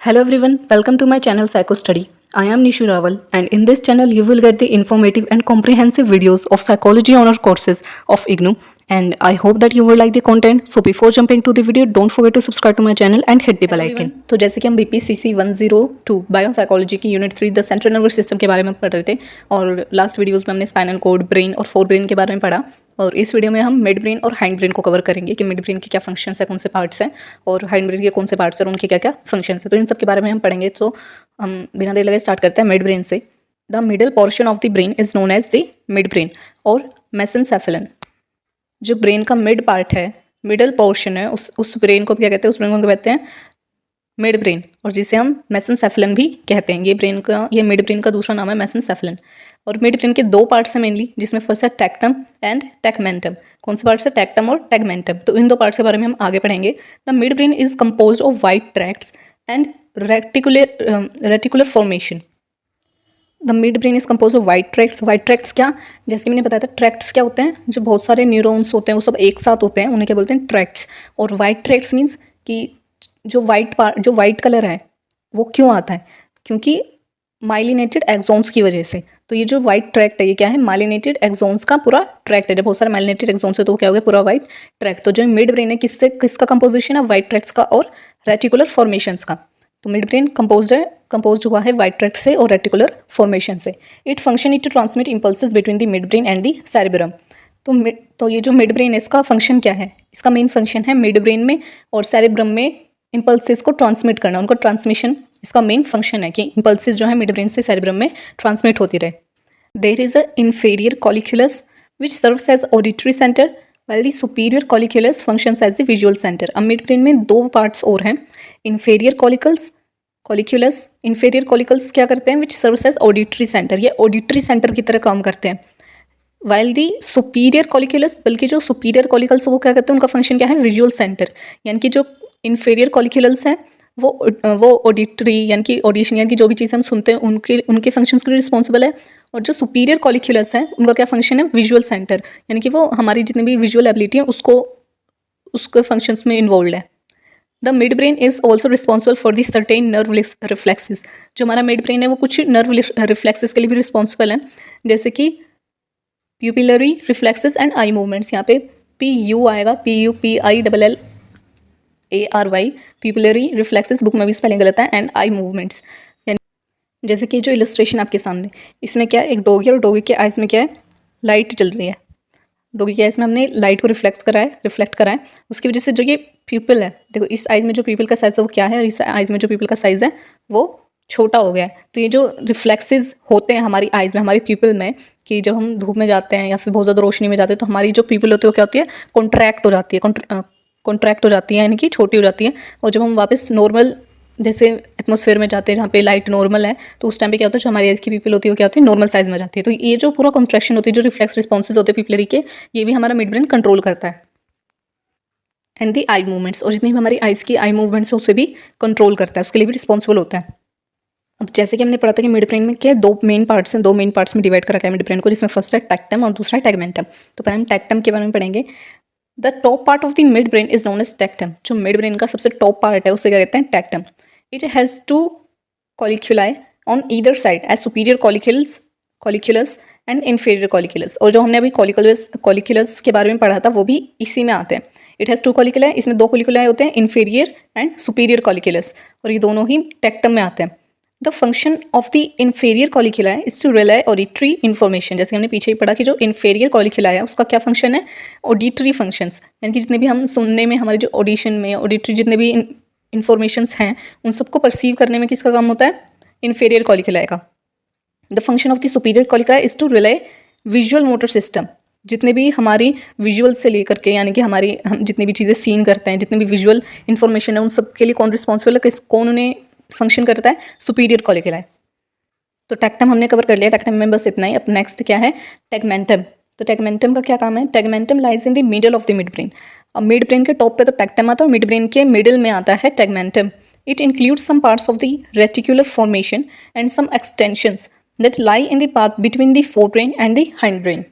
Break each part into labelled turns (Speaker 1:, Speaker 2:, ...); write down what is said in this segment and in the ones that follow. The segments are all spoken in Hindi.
Speaker 1: Hello everyone, welcome to my channel Psycho Study. I am Nishu Rawal and in this channel you will get the informative and comprehensive videos of psychology honor courses of IGNOU and I hope that you will like the content. So before jumping to the video, don't forget to subscribe to my channel and hit the bell icon. तो जैसे कि हम BPCC 102 बायोसाइकोलॉजी की unit 3 the central nervous system के बारे में पढ़ रहे थे और लास्ट वीडियोस में हमने स्पाइनल कॉर्ड, ब्रेन और फोर ब्रेन के बारे में पढ़ा और इस वीडियो में हम मिड ब्रेन और हाइंड ब्रेन को कवर करेंगे कि मिड ब्रेन के क्या फंक्शंस है, कौन से पार्ट्स हैं और हाइंड ब्रेन के कौन से पार्ट्स हैं और उनके क्या क्या फंक्शंस हैं। तो इन सब के बारे में हम पढ़ेंगे। तो हम बिना देर लगे स्टार्ट करते हैं मिड ब्रेन से। The middle portion of the brain is known as the mid brain और मेसेनसेफेलन। जो ब्रेन का मिड पार्ट है, मिडल पोर्शन है, उस ब्रेन को क्या कहते हैं? उस ब्रेन को कहते हैं मिड ब्रेन और जिसे हम मेसेनसेफेलन भी कहते हैं। ये मिड ब्रेन का दूसरा नाम है मेसेनसेफेलन। और मिड ब्रेन के दो पार्ट्स हैं मेनली, जिसमें फर्स्ट है टेक्टम एंड टेगमेंटम। कौन से पार्ट्स है? टेक्टम और टेगमेंटम। तो इन दो पार्ट्स के बारे में हम आगे पढ़ेंगे। The mid brain is composed of white tracts and reticular formation. The mid brain is compose of white tracts. White tracts क्या? जैसे कि मैंने बताया था, ट्रैक्ट्स क्या होते हैं? जो बहुत सारे न्यूरॉन्स होते हैं वो सब एक साथ होते हैं, उन्हें क्या बोलते हैं? ट्रैक्ट्स। और वाइट ट्रैक्ट्स मीन्स कि जो वाइट कलर है वो क्यों आता है? क्योंकि माइलिनेटेड एक्सोन्स की वजह से। तो ये जो वाइट ट्रैक्ट है ये क्या है? माइलिनेटेड एक्सोन्स का पूरा ट्रैक्ट है। जब बहुत सारे माइलिनेटेड एक्सोन्स है तो क्या हो गया? पूरा वाइट ट्रैक्ट। तो जो मिड ब्रेन है किसका कंपोजिशन है? वाइट ट्रैक्ट्स का और रेटिकुलर फॉर्मेशंस का। तो मिड ब्रेन कंपोज हुआ है वाइट ट्रैक्ट से और रेटिकुलर फॉर्मेशन से। It function to transmit impulses between the mid brain and the cerebrum. तो ये जो मिड ब्रेन है इसका फंक्शन क्या है? इसका मेन फंक्शन है मिड ब्रेन में और सेरेब्रम में इम्पल्सेस को ट्रांसमिट करना। उनको ट्रांसमिशन इसका मेन फंक्शन है कि इम्पल्सेस जो है मिड ब्रेन से सेरेब्रम में ट्रांसमिट होती रहे। There is a inferior colliculus which serves as auditory centre while the superior colliculus functions as the visual center। अब मिड ब्रेन में दो पार्ट्स और हैं, inferior colliculus। inferior colliculus क्या करते हैं? which serves as auditory center। ये auditory center की तरह काम करते हैं। while the superior colliculus, बल्कि जो superior colliculus वो क्या करते हैं? उनका फंक्शन क्या है? visual center। यानी कि जो inferior colliculus हैं वो ऑडिटरी यानी कि ऑडिशन यानी कि जो भी चीज़ हम सुनते हैं उनके फंक्शंस के लिए रिस्पॉन्सिबल है। और जो सुपीरियर कॉलिक्यूलस हैं उनका क्या फंक्शन है? Visual centre. यानी कि वो हमारी जितनी भी विजुअल एबिलिटी है उसके फंक्शंस में इन्वॉल्व है। The mid brain is also responsible for the certain nerve reflexes. जो हमारा मिड ब्रेन है वो कुछ नर्व रिफ्लेक्सेस के लिए भी रिस्पॉन्सिबल है, जैसे कि pupillary reflexes and eye movements. यहाँ पे PU आएगा, PUPILLARY, प्यूपिलरी रिफ्लेक्सेस। बुक में भी स्पेलिंग गलत है। एंड आई मूवमेंट्स, यानी जैसे कि जो इलस्ट्रेशन आपके सामने, इसमें क्या है? एक डॉगी है और डॉगी के आइज़ में क्या है? लाइट चल रही है। डॉगी के आइज़ में हमने लाइट को रिफ्लेक्ट करा है। उसकी वजह से जो ये प्यूपिल है, देखो इस आइज़ में जो प्यूपिल का साइज़ है वो क्या है और इस आइज़ में जो प्यूपिल का साइज़ है वो छोटा हो गया है। तो ये जो रिफ्लेक्सेस होते हैं हमारी आइज़ में, हमारी प्यूपिल में, कि जब हम धूप में जाते हैं या फिर बहुत ज़्यादा रोशनी में जाते हैं तो हमारी जो प्यूपिल होती है वो क्या होती है? कॉन्ट्रैक्ट हो जाती है यानी कि छोटी हो जाती है। और जब हम वापस नॉर्मल जैसे एटमॉस्फेयर में जाते हैं जहाँ पे लाइट नॉर्मल है तो उस टाइम पे क्या होता है? जो हमारी आइज़ की पीपल होती है वो क्या होती है? नॉर्मल साइज़ में जाती है। तो ये जो पूरा कॉन्ट्रैक्शन होती है, जो रिफ्लेक्स रिस्पॉन्सेज होते हैं पीपलरी के, ये भी हमारा मिड ब्रेन कंट्रोल करता है। एंड दी आई मूवमेंट्स, और जितनी भी हमारी आइज़ की आई मूवमेंट्स है उसे भी कंट्रोल करता है, उसके लिए भी रिस्पॉन्सिबल होता है। अब जैसे कि हमने पढ़ा था कि मिड ब्रेन में क्या दो मेन पार्ट्स हैं, दो मेन पार्ट्स में डिवाइड करा गया है मिड ब्रेन को, जिसमें फर्स्ट है टेक्टम और दूसरा है टेगमेंटम। तो पहले हम टेक्टम के बारे में पढ़ेंगे। The top part of the mid brain is known as tectum. जो मिड ब्रेन का सबसे टॉप पार्ट है उसे क्या कहते हैं? Tectum. It has two colliculi on either side as superior colliculus and inferior colliculus. और जो हमने अभी कॉलिक्यूलस के बारे में पढ़ा था वो भी इसी में आते हैं। इट हैज़ टू कॉलिक्यूलाई, इसमें दो कॉलिक्यूलाई होते हैं, इन्फीरियर एंड सुपीरियर कॉलिक्यूलस, और ये दोनों ही टेक्टम में आते हैं। The function of the inferior colliculi is to relay auditory information. जैसे हमने पीछे ही पढ़ा कि जो इन्फीरियर कॉलिक्यूलाई है उसका क्या फंक्शन है? ऑडिटरी फंक्शंस, यानी कि जितने भी हम सुनने में, हमारे जो ऑडिशन में ऑडिटरी जितने भी इन्फॉर्मेशंस हैं उन सबको परसीव करने में किसका काम होता है? इन्फीरियर कॉलिक्यूलाई का। The function of the superior colliculi is to relay visual motor system. जितने भी हमारी विजुअल से लेकर के, यानी कि हम जितनी भी चीज़ें सीन करते हैं, जितने भी विजुअल इन्फॉर्मेशन है उन सब के लिए कौन रिस्पॉन्सिबल है? कौन उन्हें फंक्शन करता है? सुपीरियर कॉलिक्यूलाई। तो टेक्टम हमने कवर कर लिया, टेक्टम में बस इतना ही। अब नेक्स्ट क्या है? टेगमेंटम। तो टेगमेंटम का क्या काम है? Tegmentum lies in the middle of the mid brain. अब मिड ब्रेन के टॉप पे तो टेक्टम आता है और मिड ब्रेन के मिडल में आता है tegmentum. It includes some parts of the reticular formation and some extensions that lie in the path between the fore brain and the hindbrain.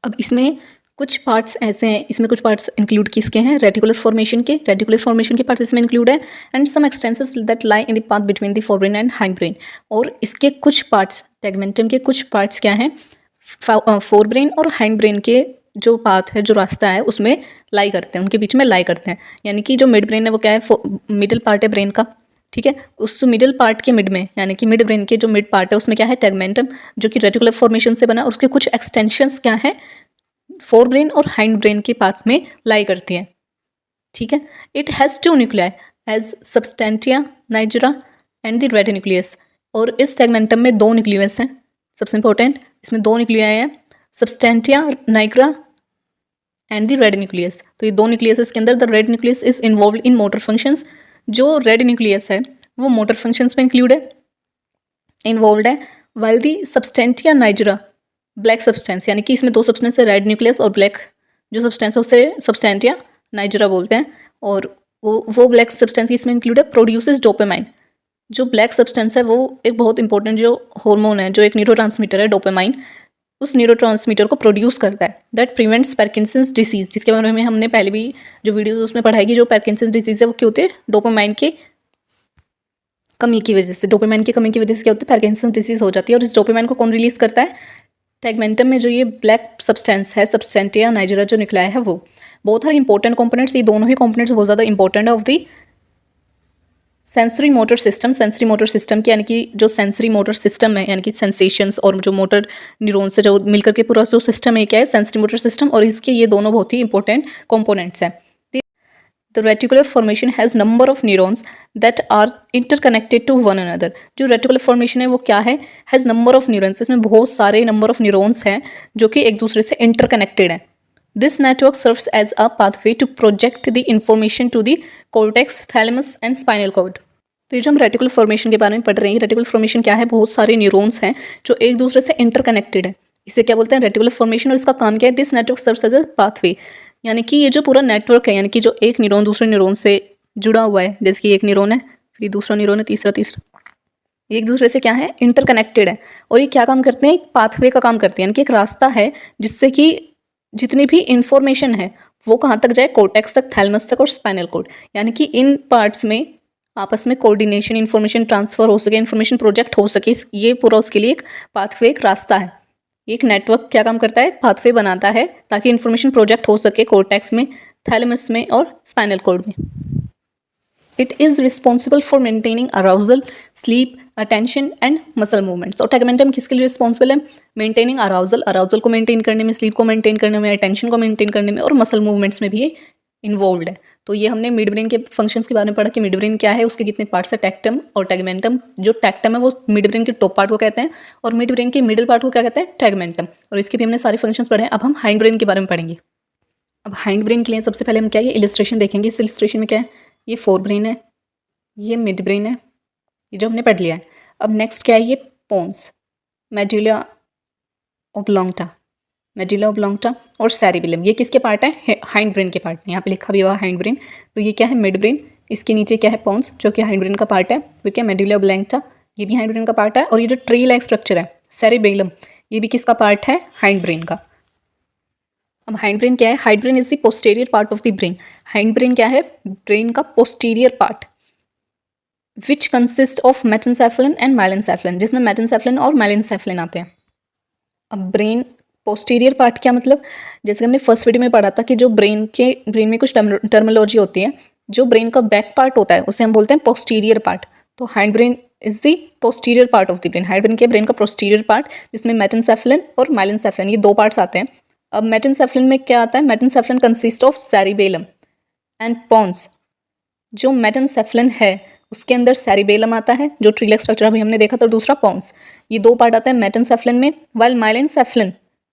Speaker 1: अब इसमें कुछ पार्ट्स ऐसे हैं, इसमें कुछ पार्ट्स इंक्लूड किसके हैं, रेटिकुलर फॉर्मेशन के पार्ट्स इसमें इंक्लूड है, and some extensions that lie in the path between the fore brain and hind brain. और इसके कुछ पार्ट्स, टेगमेंटम के कुछ पार्ट्स क्या हैं, फोर ब्रेन और हाइंड ब्रेन के जो पाथ है, जो रास्ता है, उसमें लाई करते हैं, उनके बीच में लाई करते हैं। यानी कि जो मिड ब्रेन है वो क्या है, मिडिल पार्ट है ब्रेन का, ठीक है। उस मिडिल पार्ट के मिड में, यानी कि मिड ब्रेन के जो मिड पार्ट है उसमें क्या है, टेगमेंटम, जो कि रेटिकुलर फॉर्मेशन से बना, और उसके कुछ एक्सटेंशंस क्या है, फोर ब्रेन और हाइंड ब्रेन के पाथ में लाई करती है, ठीक है। It has two nuclei as substantia nigra and the red nucleus. और इस टेगमेंटम में दो न्यूक्लियस हैं, सबसे इंपॉर्टेंट, इसमें दो न्यूक्लियाई हैं, substantia nigra and the red nucleus. तो ये दो न्यूक्लियस के अंदर the red nucleus is involved in motor functions. जो रेड न्यूक्लियस है वो मोटर फंक्शंस में इंक्लूड है, इन्वॉल्व है, while the substantia nigra black substance, यानी कि इसमें दो सब्सटेंस है, रेड न्यूक्लियस और ब्लैक जो सब्सटेंस है उसे सब्सटेंटिया नाइजरा बोलते हैं। और वो ब्लैक सब्सटेंस इसमें इंक्लूड है, प्रोड्यूसेस डोपामाइन। जो ब्लैक सब्सटेंस है वो एक बहुत इंपॉर्टेंट जो हार्मोन है, जो एक न्यूरोट्रांसमीटर है, डोपामाइन, उस न्यूरोट्रांसमीटर को प्रोड्यूस करता है, दैट प्रिवेंट्स पार्किंसंस डिसीज, जिसके बारे में हमने पहले भी जो वीडियोस उसमें पढ़ाई कि जो पार्किंसंस डिसीज है वो क्यों होती है, डोपामाइन के कमी की वजह से, डोपामाइन की कमी की वजह से क्या होती है, पार्किंसंस डिसीज हो जाती है। और इस डोपामाइन को कौन रिलीज करता है, टेगमेंटम में जो ये ब्लैक सब्सटेंस है, सब्सटेंटिया नाइजरा जो निकला है वो। बोथ आर इंपॉर्टेंट कंपोनेंट्स, ये दोनों ही कंपोनेंट्स बहुत ज़्यादा इंपॉर्टेंट है of the sensory motor system. Sensory motor system की, यानी कि जो सेंसरी मोटर सिस्टम है, यानी कि सेंसेशंस और जो मोटर न्यूरॉन से जो मिलकर के पूरा जो सिस्टम है, क्या है, सेंसरी मोटर सिस्टम। और इसके ये दोनों बहुत ही इंपॉर्टेंट कंपोनेंट्स हैं। The reticular formation has number of neurons that are interconnected to one another। जो रेटिकुलर फॉर्मेशन है वो क्या है, हैज़ नंबर ऑफ न्यूरॉन्स, इसमें बहुत सारे नंबर ऑफ न्यूरॉन्स हैं जो कि एक दूसरे से इंटरकनेक्टेड हैं। This network serves as a pathway to project the information to the cortex, thalamus and spinal cord. तो ये जो हम रेटिकुलर फॉर्मेशन के बारे में पढ़ रहे हैं, रेटिकुलर फॉर्मेशन क्या है, बहुत सारे न्यूरॉन्स हैं जो एक दूसरे से इंटरकनेक्टेड है, इसे क्या बोलते हैं, रेटिकुलर फॉर्मेशन। और इसका काम क्या है, this network serves as a pathway, यानी कि ये जो पूरा नेटवर्क है, यानी कि जो एक न्यूरॉन दूसरे न्यूरॉन से जुड़ा हुआ है, जैसे कि एक न्यूरॉन है, फिर दूसरा न्यूरॉन है, तीसरा, एक दूसरे से क्या है, इंटरकनेक्टेड है। और ये क्या काम करते हैं, एक पाथवे का काम करते हैं, यानी कि एक रास्ता है जिससे कि जितनी भी इंफॉर्मेशन है वो कहाँ तक जाए, कोर्टेक्स तक, थैलेमस तक और स्पाइनल कॉर्ड, यानी कि इन पार्ट्स में आपस में कोऑर्डिनेशन, इन्फॉर्मेशन ट्रांसफ़र हो सके, इन्फॉर्मेशन प्रोजेक्ट हो सके, ये पूरा उसके लिए एक पाथवे, एक रास्ता है। एक नेटवर्क क्या काम करता है, पाथवे बनाता है ताकि इन्फॉर्मेशन प्रोजेक्ट हो सके कोर्टेक्स में, थैलेमस में और स्पाइनल कॉर्ड में। It is responsible for maintaining arousal, sleep, attention and muscle movements. और टेगमेंटम किसके लिए रिस्पॉन्सिबल है, मेंटेनिंग अराउजल, अराउजल को मेंटेन करने में, स्लीप को मेंटेन करने में, अटेंशन को मेंटेन करने में और मसल मूवमेंट्स में भी ये इन्वॉल्व है। तो ये हमने मिड ब्रेन के फंक्शंस के बारे में पढ़ा कि मिड ब्रेन क्या है, उसके कितने पार्ट्स है, टेक्टम और टेगमेंटम। जो टेक्टम है वो मिड ब्रेन के टॉप पार्ट को कहते हैं और मिड ब्रेन के मिडिल पार्ट को क्या कहते हैं, टेगमेंटम। और इसके भी हमने सारे फंक्शंस पढ़े हैं। अब हम हाइंड ब्रेन के बारे में पढ़ेंगे। अब हाइंड ब्रेन के लिए सबसे पहले हम क्या, ये इलस्ट्रेशन देखेंगे। इस इलस्ट्रेशन में क्या है, ये फोर ब्रेन है, ये मिड ब्रेन है, ये जो हमने पढ़ लिया है। अब नेक्स्ट क्या है, ये पोन्स, मेडुला ओब्लॉन्गटा, मेडुला ओब्लॉन्गटा और सेरिबेलम। ये किसके पार्ट है, हाइंड ब्रेन के पार्ट। यहाँ पे लिखा भी हुआ हाइंड ब्रेन। तो ये क्या है, मिड ब्रेन, इसके नीचे क्या है, पोन्स, जो कि हाइंड ब्रेन का पार्ट है। फिर क्या, मेडुला ओब्लॉन्गटा, ये भी हाइंड ब्रेन का पार्ट है। और ये जो ट्री लाइक स्ट्रक्चर है, सेरिबेलम, ये भी किसका पार्ट है, हाइंड ब्रेन का। अब हाइंड ब्रेन क्या है, hind brain is the posterior part of the brain. Hind brain क्या है, ब्रेन का posterior part, which consist of metencephalon and myelencephalon, जिसमें मेटेनसेफलन और माइलेनसेफलन आते हैं। अब ब्रेन पोस्टीरियर पार्ट क्या मतलब, जैसे हमने फर्स्ट वीडियो में पढ़ा था कि जो ब्रेन में कुछ टर्मिनोलॉजी होती है, जो ब्रेन का बैक पार्ट होता है उसे हम बोलते हैं पोस्टीरियर पार्ट। तो hind brain is the posterior part of the brain. Hind brain के ब्रेन का पोस्टीरियर पार्ट, जिसमें मेटेनसेफलन और माइलेनसेफलन, ये दो पार्ट्स आते हैं। अब मेटेनसेफलन में क्या आता है, metencephalon consist of cerebellum and pons. जो मेटेनसेफलन है उसके अंदर सेरिबेलम आता है, जो ट्री लाइक स्ट्रक्चर अभी हमने देखा था, और दूसरा पोन्स। ये दो पार्ट आता है मेटेनसेफलन में। वाइल माइलेनसेफलन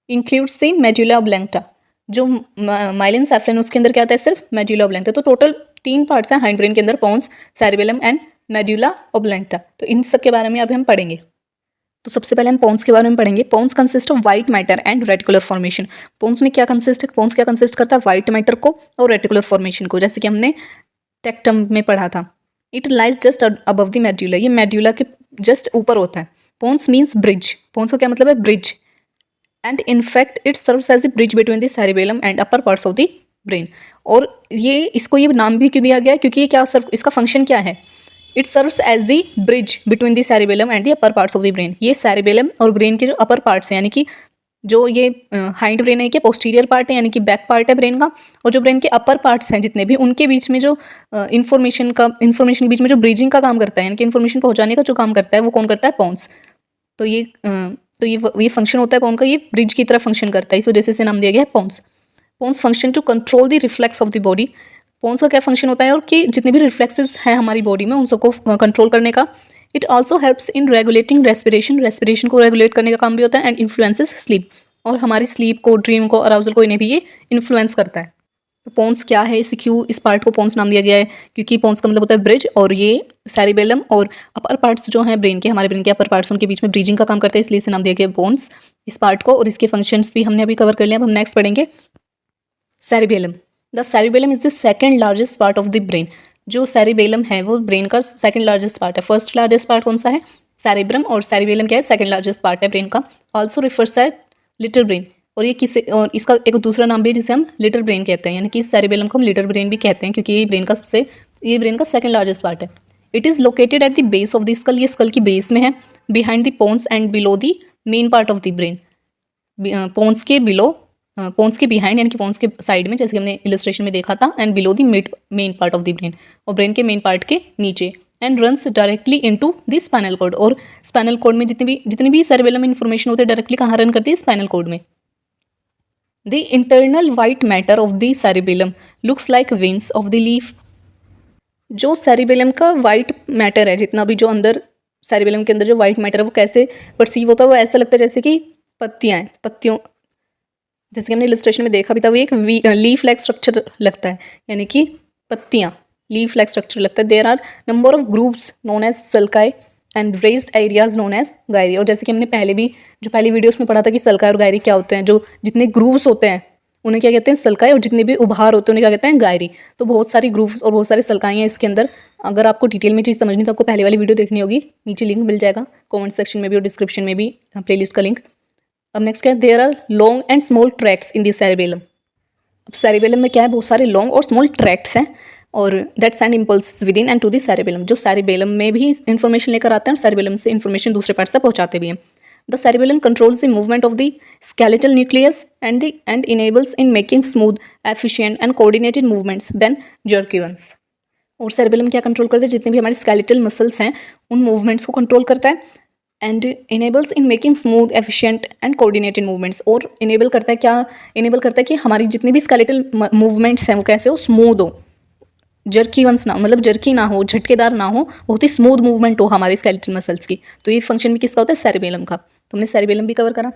Speaker 1: इंक्लूड्स द मेडुला ओब्लॉन्गटा, जो माइलेनसेफलन उसके अंदर क्या आता है, सिर्फ मेडुला ओब्लॉन्गटा। तो टोटल 3 पार्ट्स हैं हाइंड ब्रेन के अंदर, पोन्स, सेरिबेलम एंड मेडुला ओब्लॉन्गटा। तो इन सब के बारे में अभी हम पढ़ेंगे। तो सबसे पहले हम पोन्स के बारे में पढ़ेंगे। Pons consist of white matter and reticular formation. Pons में क्या कंसिस्ट है, पोन्स क्या कंसिस्ट करता है, व्हाइट मैटर को और रेटिकुलर फॉर्मेशन को, जैसे कि हमने टेक्टम में पढ़ा था। It lies just above the medulla, ये मेडुला के जस्ट ऊपर होता है। पोन्स मीन्स ब्रिज, पोन्स का क्या मतलब है, bridge. And in fact it serves as a bridge between the cerebellum and upper parts of the brain. और ये इसको ये नाम भी क्यों दिया गया है, क्योंकि ये क्या सर्व, इसका फंक्शन क्या है, it serves as the bridge between the cerebellum and the upper parts of the brain. ये सेरिबेलम और ब्रेन के जो अपर पार्ट्स हैं, यानी कि जो ये हाइंड ब्रेन है कि पोस्टीरियर पार्ट है, यानी कि बैक पार्ट है ब्रेन का, और जो ब्रेन के अपर पार्ट्स हैं जितने भी, उनके बीच में जो इन्फॉर्मेशन के बीच में जो ब्रिजिंग का काम करता है, यानी कि इन्फॉर्मेशन पहुंचाने का जो काम करता है, वो कौन करता है, पोन्स। तो ये फंक्शन होता है पोन का, ये ब्रिज की तरह फंक्शन करता है, इस वजह से इसे नाम दिया गया है pons. Pons function to control the reflex of the body. Pons का क्या फंक्शन होता है, और कि जितने भी रिफ्लेक्सेस हैं हमारी बॉडी में उन सबको कंट्रोल करने का। It also helps in regulating respiration को रेगुलेट करने का काम भी होता है, एंड इन्फ्लुएंसेस स्लीप, और हमारी स्लीप को, ड्रीम को, अराउजल को, इन्हें भी ये इन्फ्लुएंस करता है। तो पोन्स क्या है, इस क्यों इस पार्ट को पोन्स नाम दिया गया है, क्योंकि पोन्स का मतलब होता है ब्रिज, और ये सेरिबेलम और अपर पार्ट्स जो हैं ब्रेन के, हमारे ब्रेन के अपर पार्ट्स, उनके बीच में ब्रिजिंग का काम करते हैं, इसलिए इसे नाम दिया गया पोन्स इस पार्ट को। और इसके फंक्शंस भी हमने अभी कवर कर लिया। अब हम नेक्स्ट पढ़ेंगे cerebellum. The cerebellum is the second largest part of the brain. जो सेरिबेलम है वो ब्रेन का सेकंड लार्जेस्ट पार्ट है। फर्स्ट लार्जेस्ट पार्ट कौन सा है, सेरिब्रम, और सेरिबेलम क्या है, सेकंड लार्जेस्ट पार्ट है ब्रेन का। Also refers as little brain, और ये किसी, और इसका एक दूसरा नाम भी है जिसे हम लिटिल ब्रेन कहते हैं, यानी कि सेरिबेलम को हम लिटिल ब्रेन भी कहते हैं, क्योंकि ये ब्रेन का सेकंड लार्जेस्ट पार्ट है। It is located at the base of the skull. ये स्कल की बेस में है, behind the pons and below the main part of the brain. Pons के बिहाइंड, यानी कि पोन्स के साइड में, जैसे कि हमने इलस्ट्रेशन में देखा था, and below the main part of the brain, और ब्रेन के मेन पार्ट के नीचे। And runs directly into the spinal cord, और स्पाइनल कॉर्ड में जितनी भी सेरिबेलम में इन्फॉर्मेशन होती है डायरेक्टली कहाँ रन करती है, स्पाइनल कॉर्ड में। The internal white matter of the cerebellum looks like veins of the leaf. जो सेरिबेलम का वाइट मैटर है, जितना भी जो अंदर सेरिबेलम के अंदर जो वाइट मैटर है, वो कैसे परसीव होता है, वो ऐसा लगता है जैसे कि पत्तियाँ हैं, पत्तियों, जैसे कि हमने इलस्ट्रेशन में देखा भी था, वो एक लीफ लाइक स्ट्रक्चर लगता है, यानी कि पत्तियाँ, लीफ लाइक स्ट्रक्चर लगता है। There are number of groups known as sulci and raised areas known as gyri. और जैसे कि हमने पहली वीडियोस में पढ़ा था कि सल्काई और गायरी क्या होते हैं, जो जितने ग्रूव्स होते हैं उन्हें क्या कहते हैं, सल्काई, और जितने भी उभार होते हैं उन्हें क्या कहते हैं, गायरी। तो बहुत सारी ग्रूव्स और बहुत सारी सल्काई हैं इसके अंदर। अगर आपको डिटेल में चीज़ समझनी तो आपको पहले वाली वीडियो देखनी होगी, नीचे लिंक मिल जाएगा कमेंट सेक्शन में भी और डिस्क्रिप्शन में भी, प्लेलिस्ट का लिंक। अब नेक्स्ट क्या है, there are long and small tracts in the cerebellum. अब सेरिबेलम में क्या है, बहुत सारे लॉन्ग और स्मॉल ट्रैक्ट्स हैं, और that send impulse within and to the cerebellum, जो सेरिबेलम में भी इन्फॉर्मेशन लेकर आते हैं और सेरिबेलम से इन्फॉर्मेशन दूसरे पार्ट से पहुंचाते भी हैं। The cerebellum controls the movement of the skeletal nucleus and enables in making smooth, efficient and coordinated movements then jerky runs. और सेरिबेलम क्या कंट्रोल करता है, जितने भी हमारे स्केलेटल मसल्स हैं उन मूवमेंट्स को कंट्रोल करता है, and enables in making smooth, efficient and coordinated movements. और इनेबल करता है कि हमारी जितनी भी स्केलेटल मूवमेंट्स हैं वो कैसे हो, स्मूथ हो, जर्की वंस ना, मतलब जर्की ना हो, झटकेदार ना हो, बहुत ही स्मूथ मूवमेंट हो हमारी स्केलेटल मसल्स की। तो ये फंक्शन भी किसका होता है, सेरिबेलम का। तो हमने सेरिबेलम भी कवर करा।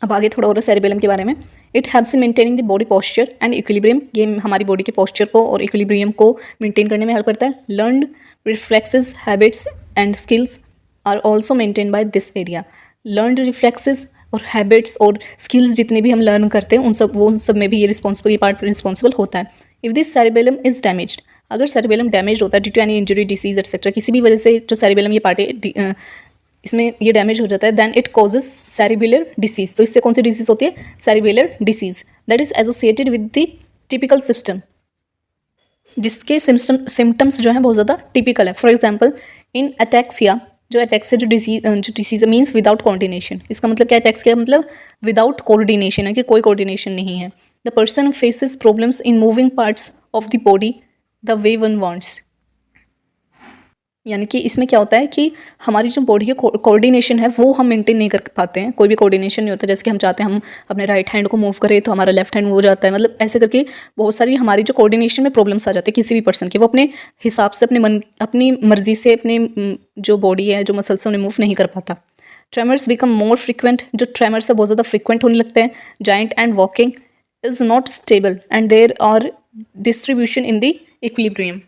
Speaker 1: अब आगे थोड़ा और सेरिबेलम के बारे में। It helps in maintaining the body posture and equilibrium. ये हमारी बॉडी के पोस्चर को और इक्विलिब्रियम को मेंटेन करने में हेल्प करता है। Learned reflexes, habits and skills are also maintain by this area. Learned reflexes और हैबिट्स और स्किल्स जितने भी हम लर्न करते हैं उन सब में भी ये पार्ट रिस्पॉन्सिबल होता है। If this cerebellum is damaged, अगर सेरिबेलम डैमेज होता है due to any injury, disease etcetera, किसी भी वजह से जो सेरिबेलम ये पार्ट है इसमें ये डैमेज हो जाता है, then it causes cerebellar disease. तो इससे कौन सी डिसीज होती है, cerebellar disease, that is associated with the typical system, जिसके सिम्टम्स जो हैं बहुत ज़्यादा टिपिकल है। फॉर एग्जाम्पल इन अटैक्सिया, जो अटैक्सिया जो डिसीज मीन्स विदाउट कोऑर्डिनेशन। इसका मतलब क्या, अटैक्सिया मतलब विदाउट कोऑर्डिनेशन है, कि कोई कोऑर्डिनेशन नहीं है। The person faces problems in moving parts of the body the way one wants. यानी कि इसमें क्या होता है कि हमारी जो बॉडी की कोऑर्डिनेशन है वो हम मेंटेन नहीं कर पाते हैं, कोई भी कोऑर्डिनेशन नहीं होता। जैसे कि हम चाहते हैं हम अपने राइट हैंड को मूव करें तो हमारा लेफ्ट हैंड मूव हो जाता है, मतलब ऐसे करके बहुत सारी हमारी जो कोऑर्डिनेशन में प्रॉब्लम्स आ जाती है किसी भी पर्सन के। वो अपने हिसाब से अपनी मर्जी से अपने जो बॉडी है, जो मसल्स हैं, उन्हें मूव नहीं कर पाता। ट्रेमर्स बिकम मोर फ्रिक्वेंट, जो ट्रेमर्स है बहुत ज़्यादा फ्रिक्वेंट होने लगते हैं। जाइंट and walking is not stable and there are distribution in the equilibrium.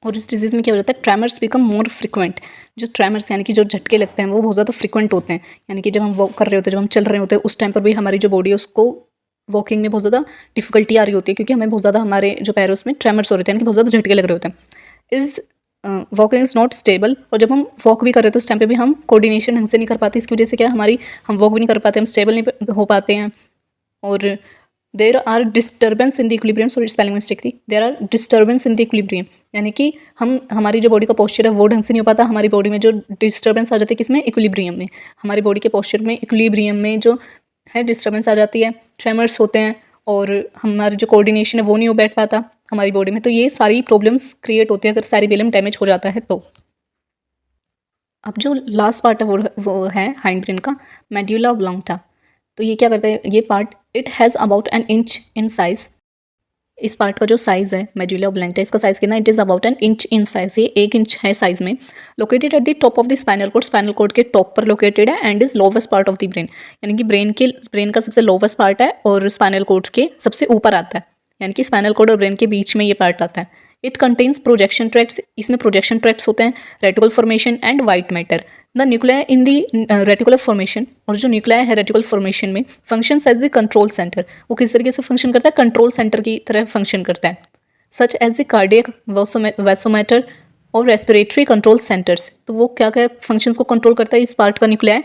Speaker 1: और इस डिजीज़ में क्या हो जाता है, ट्रेमर्स बिकम मोर फ्रिक्वेंट। जो ट्रेमर्स यानी कि जो झटके लगते हैं वो बहुत ज़्यादा फ्रिक्वेंट होते हैं। यानी कि जब हम वॉक कर रहे होते हैं, जब हम चल रहे होते हैं, उस टाइम पर भी हमारी जो बॉडी है उसको वॉकिंग में बहुत ज़्यादा डिफिकल्टी आ रही होती है, क्योंकि हमें बहुत ज़्यादा हमारे जो पैरों में ट्रेमर्स हो रहे थे, यानी कि बहुत ज़्यादा झटके लग रहे होते हैं। इस वॉकिंग इज़ नॉट स्टेबल, और जब हम वॉक भी कर रहे हैं तो उस टाइम पे भी हम कोऑर्डिनेशन ढंग से नहीं कर पाते। इसकी वजह से क्या हम वॉक भी नहीं कर पाते, हम स्टेबल नहीं हो पाते हैं। और there are disturbance in the equilibrium, sorry spelling mistake थी, there are disturbance in the equilibrium, यानी कि हमारी जो बॉडी का पोस्चर है वो ढंग से नहीं हो पाता। हमारी बॉडी में जो डिस्टर्बेंस आ जाती है किसमें, इक्विलिब्रियम में, हमारी बॉडी के पोस्चर में इक्विलिब्रियम में जो है डिस्टर्बेंस आ जाती है, ट्रेमर्स होते हैं, और हमारी जो कोऑर्डिनेशन है वो नहीं हो बैठ पाता हमारी बॉडी में। तो ये सारी प्रॉब्लम्स क्रिएट होती हैं अगर सेरिबेलम डैमेज हो जाता है तो। अब जो लास्ट पार्ट है वो है हाइंड ब्रेन का, मेड्यूला ऑब्लांगटा। तो ये क्या करता है, ये part it has about an inch in size. इस पार्ट का जो साइज़ है मेड्यूला ऑब्लांगटा, इसका साइज़ कितना, it is about an inch in size, ये 1 इंच है साइज़ में। Located at the top of the spinal cord के टॉप पर लोकेटेड है, and is lowest part of the brain, यानी कि ब्रेन का सबसे लोवेस्ट पार्ट है और स्पाइनल कोड के सबसे ऊपर आता है, यानी कि स्पाइनल कोड और ब्रेन के बीच में ये पार्ट आता है। इट कंटेन्स प्रोजेक्शन ट्रैक्ट्स, इसमें प्रोजेक्शन ट्रैक्ट्स होते हैं, reticular formation and white matter. The nuclei in the reticular formation, और जो न्यूक्लिया है रेटिकुलर फॉर्मेशन में functions as the control centre, वो किस तरीके से फंक्शन करता है, कंट्रोल सेंटर की तरह फंक्शन करता है, सच एज द कार्डियक, वैसोमीटर और रेस्पिरेटरी कंट्रोल सेंटर्स। तो वो क्या क्या फंक्शंस को कंट्रोल करता है इस पार्ट का न्यूक्लिया,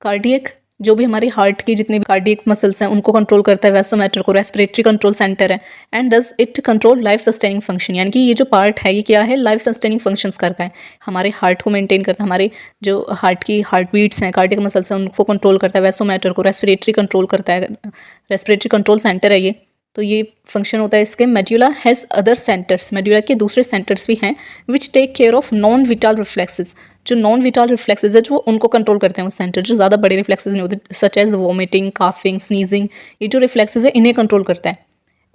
Speaker 1: कार्डियक जो भी हमारी हार्ट की जितने भी कार्डियक मसल्स हैं उनको कंट्रोल करता है, वैसोमीटर को, रेस्पिरेटरी कंट्रोल सेंटर है, and thus it control life sustaining function, यानी कि ये जो पार्ट है ये क्या है, लाइफ सस्टेनिंग फंक्शंस करता है, हमारे हार्ट को मेंटेन करता है, हमारे जो हार्ट की हार्ट बीट्स हैं, कार्डियक मसल्स हैं उनको कंट्रोल करता है, वैसोमीटर को, रेस्पिरेटरी कंट्रोल करता है, रेस्पिरेटरी कंट्रोल सेंटर है ये। तो ये फंक्शन होता है इसके। Medulla has other centres, medulla के दूसरे सेंटर्स भी हैं, which take care of non vital reflexes, जो नॉन विटाल रिफ्लेक्सेस है जो उनको कंट्रोल करते हैं वो सेंटर, जो ज़्यादा बड़े रिफ्लेक्सेस नहीं होते, such as vomiting, coughing, sneezing, ये जो रिफ्लेक्सेस है इन्हें कंट्रोल करता है।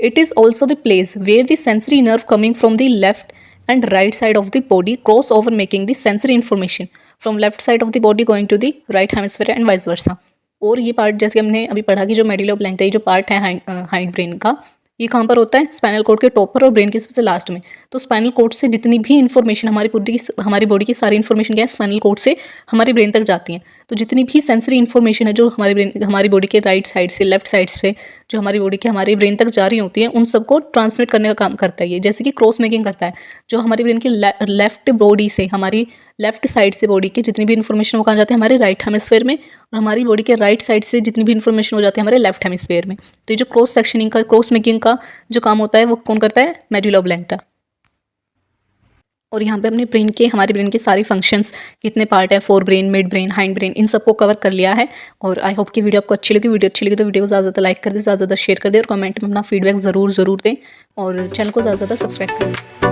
Speaker 1: It is also the place where the sensory nerve coming from the left and right side of the body cross over making the sensory information from left side of the body going to the right hemisphere and vice versa. और ये पार्ट जैसे हमने अभी पढ़ा कि जो मेड्यूला ऑब्लांगटा जो पार्ट है हाइंड ब्रेन का, ये कहाँ पर होता है, स्पाइनल कोड के टॉप पर और ब्रेन के सबसे लास्ट में। तो स्पाइनल कोड से जितनी भी इन्फॉर्मेशन हमारी बॉडी की सारी इन्फॉर्मेशन क्या है, स्पाइनल कोड से हमारे ब्रेन तक जाती हैं। तो जितनी भी सेंसरी इन्फॉर्मेशन है जो हमारी बॉडी के राइट साइड से, लेफ्ट साइड से जो हमारी बॉडी के हमारे ब्रेन तक जा रही होती हैं, उन सबको ट्रांसमिट करने का काम करता है ये, जैसे कि क्रॉस मेकिंग करता है। जो हमारी ब्रेन की लेफ्ट बॉडी से, हमारी लेफ्ट साइड से बॉडी की जितनी भी इन्फॉर्मेशन वो कहाँ जाती है, हमारे राइट हेमिस्फीयर में, और हमारी बॉडी के राइट साइड से जितनी भी इन्फॉर्मेशन हो जाती है हमारे लेफ्ट हेमिस्फीयर में। तो ये जो क्रॉस सेक्शनिंग का, क्रॉस मेकिंग का जो काम होता है वो कौन करता है, मेड्यूला ऑब्लांगटा। और यहाँ पे हमने हमारे ब्रेन के सारी फंक्शंस, कितने पार्ट है, fore brain, mid brain, hind brain, इन सबको कवर कर लिया है। और आई होप कि वीडियो आपको अच्छी लगी तो वीडियो को ज़्यादा लाइक कर दें, ज़्यादा शेयर कर दें, और कमेंट में अपना फीडबैक ज़रूर दें, और चैनल को ज़्यादा सब्सक्राइब करें।